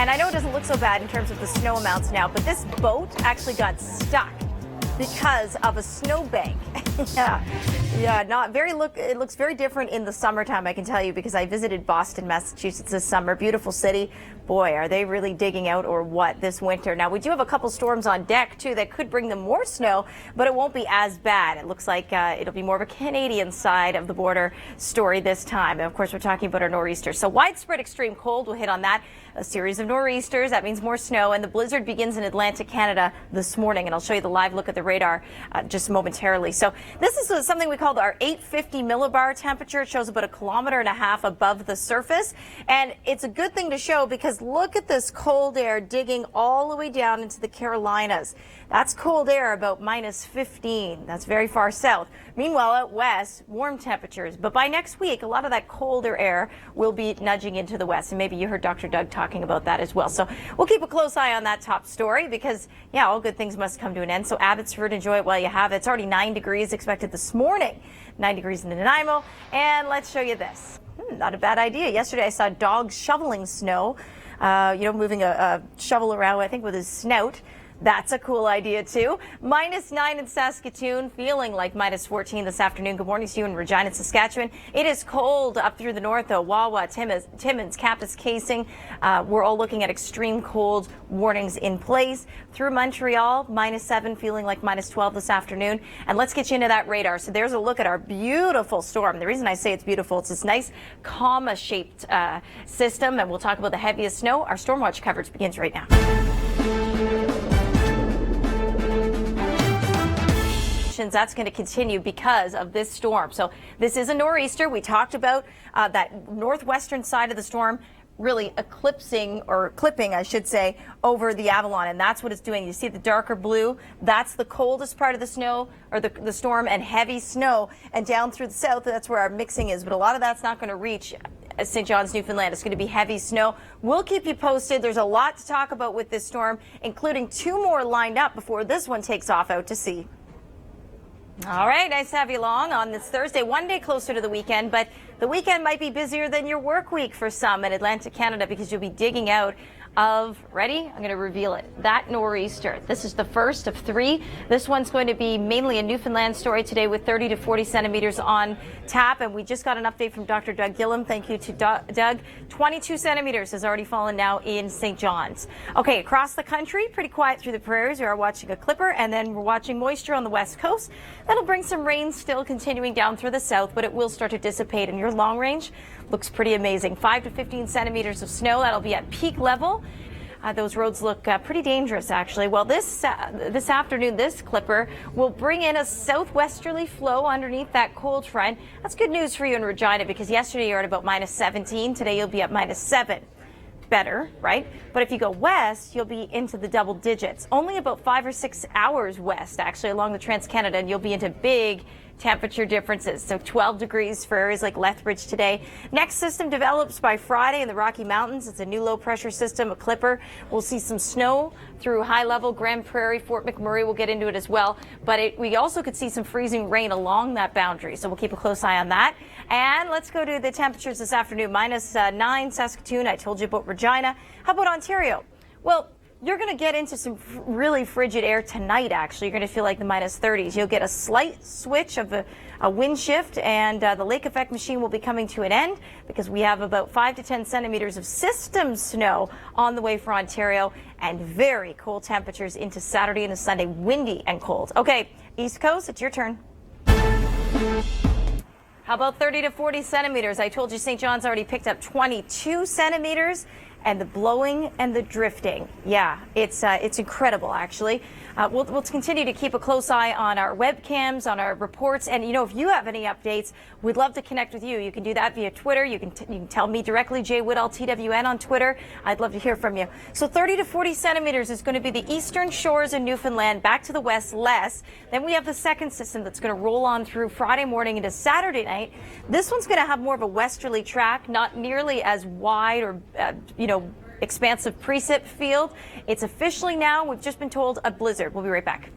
And I know it doesn't look so bad in terms of the snow amounts now, but this boat actually got stuck because of a snowbank. It looks very different in the summertime, I can tell you, because I visited Boston, Massachusetts this summer. Beautiful city. Boy, are they really digging out or what this winter. Now, we do have a couple storms on deck, too, that could bring them more snow, but it won't be as bad. It looks like it'll be more of a Canadian side of the border story this time. And, of course, we're talking about our nor'easter. So widespread extreme cold will hit on that. A series of nor'easters. That means more snow. And the blizzard begins in Atlantic Canada this morning. And I'll show you the live look at the radar just momentarily. So this is something we call our 850 millibar temperature. It shows about 1.5 kilometers above the surface. And it's a good thing to show because look at this cold air digging all the way down into the Carolinas. That's cold air, about -15. That's very far south. Meanwhile, out west, warm temperatures. But by next week, a lot of that colder air will be nudging into the west. And maybe you heard Dr. Doug talking about that as well. So we'll keep a close eye on that top story because, yeah, all good things must come to an end. So Abbotsford, enjoy it while you have it. It's already 9 degrees expected this morning. 9 degrees in Nanaimo. And let's show you this. Not a bad idea. Yesterday, I saw dogs shoveling snow, moving a shovel around, I think, with his snout. That's a cool idea, too. -9 in Saskatoon, feeling like -14 this afternoon. Good morning to you in Regina, Saskatchewan. It is cold up through the north, though. Wawa, Timmins, Cactus Casing. We're all looking at extreme cold warnings in place. Through Montreal, -7, feeling like -12 this afternoon. And let's get you into that radar. So there's a look at our beautiful storm. The reason I say it's beautiful, it's this nice comma-shaped system. And we'll talk about the heaviest snow. Our storm watch coverage begins right now. That's going to continue because of this storm. So this is a nor'easter. We talked about that northwestern side of the storm really eclipsing, or clipping, I should say, over the Avalon. And that's what it's doing. You see the darker blue? That's the coldest part of the snow, or the storm, and heavy snow. And down through the south, that's where our mixing is. But a lot of that's not going to reach St. John's, Newfoundland. It's going to be heavy snow. We'll keep you posted. There's a lot to talk about with this storm, including 2 more lined up before this one takes off out to sea. All right, nice to have you along on this Thursday, one day closer to the weekend, but the weekend might be busier than your work week for some in Atlantic Canada because you'll be digging out of, ready? I'm going to reveal it, that nor'easter. This is the first of 3. This one's going to be mainly a Newfoundland story today with 30 to 40 centimeters on tap. And we just got an update from Dr. Doug Gillum. Thank you to Doug. 22 centimeters has already fallen now in St. John's. Okay, across the country, pretty quiet through the prairies. We are watching a clipper, and then we're watching moisture on the west coast. That'll bring some rain still continuing down through the south, but it will start to dissipate. And your long range looks pretty amazing. 5 to 15 centimeters of snow. That'll be at peak level. Those roads look pretty dangerous, actually. Well, this afternoon, this clipper will bring in a southwesterly flow underneath that cold front. That's good news for you in Regina because yesterday you were at about -17. Today you'll be at -7. Better, right? But if you go west, you'll be into the double digits. Only about 5 or 6 hours west, actually, along the Trans-Canada, and you'll be into big temperature differences. So 12 degrees for areas like Lethbridge today. Next system develops by Friday in the Rocky Mountains. It's a new low pressure system, a clipper. We'll see some snow through high level Grand Prairie, Fort McMurray. We'll get into it as well. But we also could see some freezing rain along that boundary. So we'll keep a close eye on that. And let's go to the temperatures this afternoon. -9 Saskatoon. I told you about Regina. How about Ontario? Well, you're going to get into some really frigid air tonight, actually. You're going to feel like the -30s. You'll get a slight switch of a wind shift, and the lake effect machine will be coming to an end because we have about 5 to 10 centimeters of system snow on the way for Ontario, and very cold temperatures into Saturday and Sunday, windy and cold. Okay, East Coast, it's your turn. How about 30 to 40 centimeters? I told you St. John's already picked up 22 centimeters. And the blowing and the drifting. Yeah, it's incredible, actually. We'll continue to keep a close eye on our webcams, on our reports. And, if you have any updates, we'd love to connect with you. You can do that via Twitter. You can tell me directly, J. Whittal, TWN on Twitter. I'd love to hear from you. So 30 to 40 centimeters is going to be the eastern shores in Newfoundland, back to the west less. Then we have the second system that's going to roll on through Friday morning into Saturday night. This one's going to have more of a westerly track, not nearly as wide or, expansive precip field. It's officially now, we've just been told, a blizzard. We'll be right back.